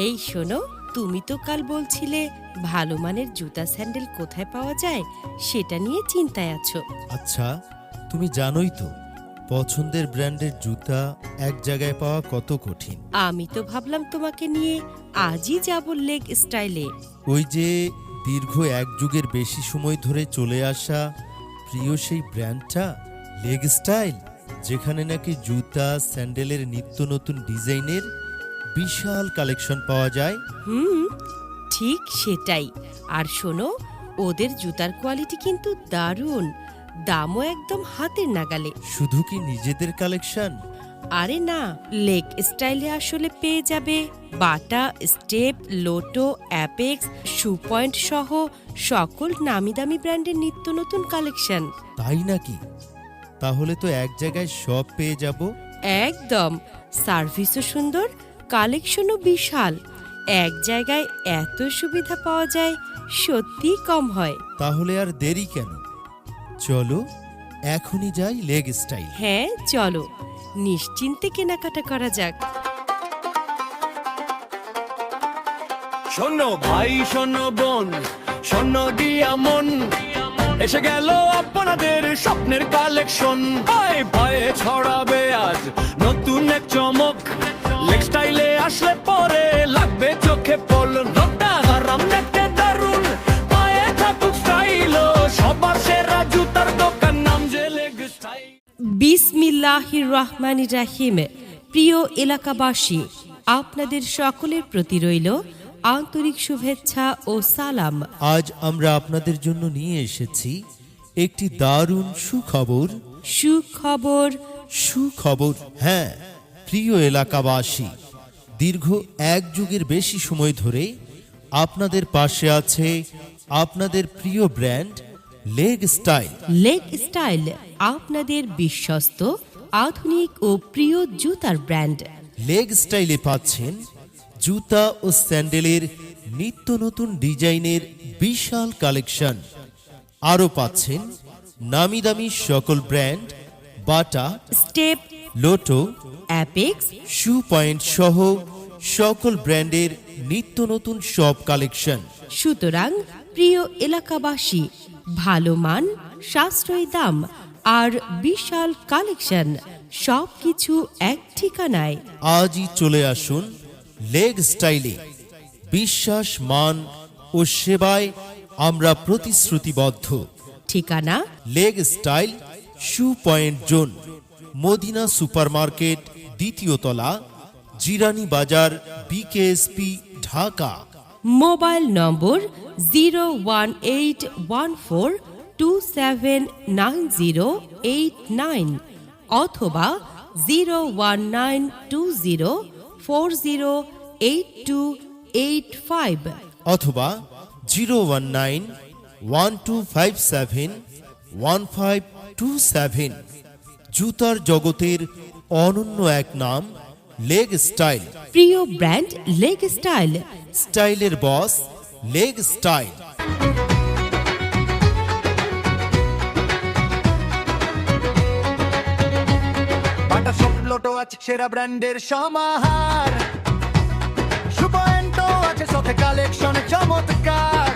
এই শোনো, তুমি তো কাল বলছিলে ভালো মানের জুতা স্যান্ডেল কোথায় পাওয়া যায় সেটা নিয়ে চিন্তায় আছো। আচ্ছা, তুমি জানোই তো পছন্দের ব্র্যান্ডের জুতা এক জায়গায় পাওয়া কত কঠিন। আমি তো ভাবলাম তোমাকে নিয়ে আজই যাব লেগ স্টাইলে। ওই যে দীর্ঘ এক যুগের বেশি সময় ধরে চলে আসা প্রিয় সেই ব্র্যান্ডটা লেগ স্টাইল, যেখানে নাকি জুতা স্যান্ডেলের নিত্য নতুন ডিজাইনের বিশাল কালেকশন পাওয়া যায়। ঠিক সেটাই। আর শোনো, ওদের জুতার কোয়ালিটি কিন্তু দারুণ, দামও একদম হাতের নাগালে। শুধু কি নিজেদের কালেকশন? আরে না, লেগ স্টাইলে আসলে পেয়ে যাবে বাটা, স্টেপ, লোটো, অ্যাপেক্স, শু পয়েন্ট সহ সকল নামি দামি ব্র্যান্ডের নিত্য নতুন কালেকশন। তাই নাকি? তাহলে তো এক জায়গায় সব পেয়ে যাব। একদম, সার্ভিসও সুন্দর, কালেকশনও বিশাল। এক জায়গায় এত সুবিধা পাওয়া যায়, সত্যিই কম হয়। তাহলে আর দেরি কেন, চলো এখনই যাই লেগ স্টাইল। হ্যাঁ চলো, নিশ্চিন্তে কেনাকাটা করা যাক। শোনো ভাই, শোনো বোন, শোনো ডিয়ামন, এসে গেল আপনাদের স্বপ্নের কালেকশন। পায়ে পায়ে ছড়াবে আজ নতুন এক চমক, লেগ স্টাইলে আসলে পরে লাগবে চোখে পলক। নটা আরাম দেখতে দারুন, পায়ে থাকুক স্টাইল, সবার সেরা জুতার দোকান নাম যে লেগ স্টাইল। বিসমিল্লাহির রহমানির রাহিম। প্রিয় এলাকাবাসী, আপনাদের সকলের প্রতি রইল আন্তরিক শুভেচ্ছা ও সালাম। আজ আমরা আপনাদের জন্য নিয়ে এসেছি একটি দারুণ সুখবর। সুখবর? সুখবর, হ্যাঁ প্রিয় এলাকাবাসী, দীর্ঘ এক যুগের বেশি সময় ধরে আপনাদের পাশে আছে আপনাদের প্রিয় brand leg style. Leg style আপনাদের বিশ্বস্ত, আধুনিক ও প্রিয় জুতার ব্র্যান্ড। লেগ স্টাইলে পাচ্ছেন জুতা ও স্যান্ডেলের নিত্য নতুন ডিজাইনের বিশাল কালেকশন। আরও পাচ্ছেন নামি দামি সকল ব্র্যান্ড বাটা, স্টেপ, লোটো, অ্যাপেক্স, শু পয়েন্ট সহ সকল ব্র্যান্ডের নিত্য নতুন সব কালেকশন। সুতরাং প্রিয় এলাকাবাসী, ভালো মান, সাশ্রয়ী দাম আর বিশাল কালেকশন সবকিছু এক ঠিকানায়। আজই চলে আসুন লেগ স্টাইলে। বিশ্বাস, মান ও সেবায় আমরা প্রতিশ্রুতিবদ্ধ। ঠিকানা লেগ স্টাইল, শু পয়েন্ট জোন, মদিনা সুপারমার্কেট, দ্বিতীয় তলা, জিরানী বাজার, বিকেএসপি, ঢাকা। মোবাইল নম্বর 01814279089 অথবা 01920408285 অথবা 01912571527। জুতার জগতের অনন্য এক নাম লেগ স্টাইল। প্রিয় ব্র্যান্ড লেগ স্টাইল, স্টাইলের বস লেগ স্টাইল। বাটা, সব লোটো আছে সেরা ব্র্যান্ডের সমাহার, শু পয়েন্টও আছে সাথে কালেকশনে চমৎকার।